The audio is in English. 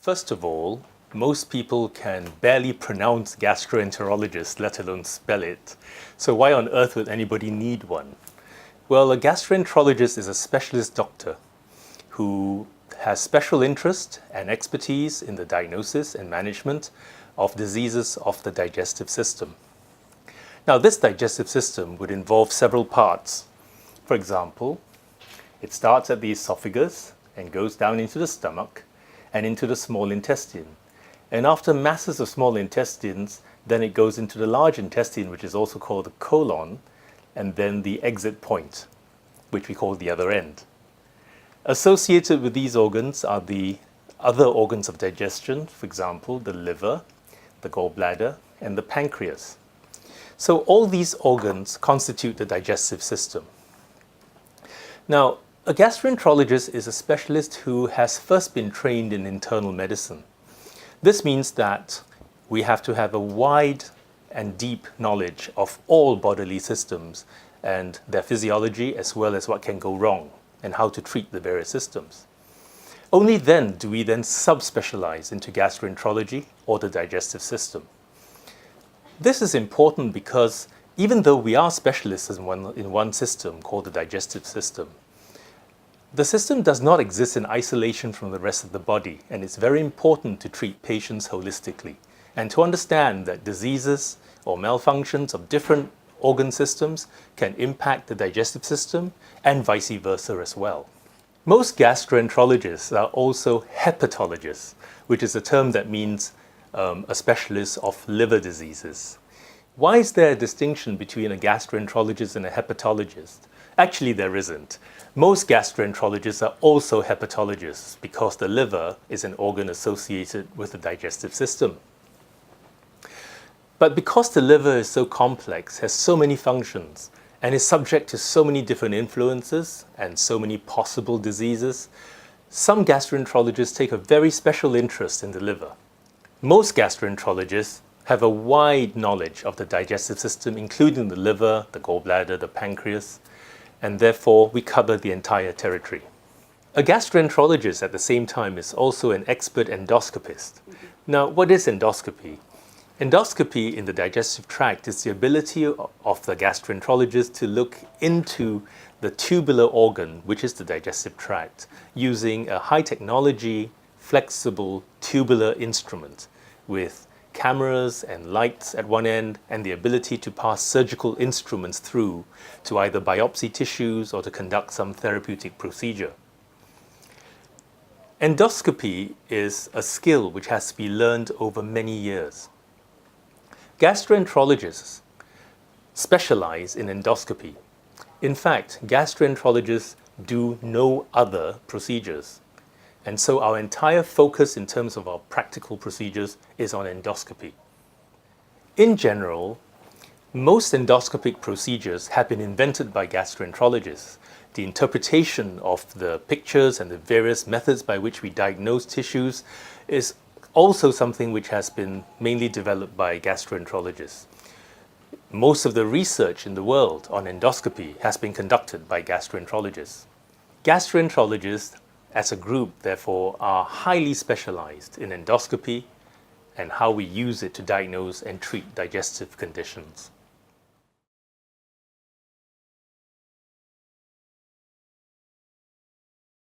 First of all, most people can barely pronounce gastroenterologist, let alone spell it. So why on earth would anybody need one? Well, a gastroenterologist is a specialist doctor who has special interest and expertise in the diagnosis and management of diseases of the digestive system. Now, this digestive system would involve several parts. For example, it starts at the esophagus and goes down into the stomach and into the small intestine. And after masses of small intestines, then it goes into the large intestine, which is also called the colon, and then the exit point, which we call the other end. Associated with these organs are the other organs of digestion, for example, the liver, the gallbladder, and the pancreas. So all these organs constitute the digestive system. Now, a gastroenterologist is a specialist who has first been trained in internal medicine. This means that we have to have a wide and deep knowledge of all bodily systems and their physiology, as well as what can go wrong and how to treat the various systems. Only then do we then subspecialize into gastroenterology or the digestive system. This is important because even though we are specialists in one system called the digestive system, the system does not exist in isolation from the rest of the body, and it's very important to treat patients holistically and to understand that diseases or malfunctions of different organ systems can impact the digestive system and vice versa as well. Most gastroenterologists are also hepatologists, which is a term that means a specialist of liver diseases. Why is there a distinction between a gastroenterologist and a hepatologist? Actually, there isn't. Most gastroenterologists are also hepatologists because the liver is an organ associated with the digestive system. But because the liver is so complex, has so many functions, and is subject to so many different influences and so many possible diseases, some gastroenterologists take a very special interest in the liver. Most gastroenterologists have a wide knowledge of the digestive system, including the liver, the gallbladder, the pancreas, and therefore we cover the entire territory. A gastroenterologist at the same time is also an expert endoscopist. Now, what is endoscopy? Endoscopy in the digestive tract is the ability of the gastroenterologist to look into the tubular organ, which is the digestive tract, using a high technology, flexible tubular instrument with cameras and lights at one end and the ability to pass surgical instruments through to either biopsy tissues or to conduct some therapeutic procedure. Endoscopy is a skill which has to be learned over many years. Gastroenterologists specialize in endoscopy. In fact, gastroenterologists do no other procedures. And so our entire focus in terms of our practical procedures is on endoscopy. In general, most endoscopic procedures have been invented by gastroenterologists. The interpretation of the pictures and the various methods by which we diagnose tissues is also something which has been mainly developed by gastroenterologists. Most of the research in the world on endoscopy has been conducted by gastroenterologists. Gastroenterologists as a group, therefore, are highly specialized in endoscopy and how we use it to diagnose and treat digestive conditions.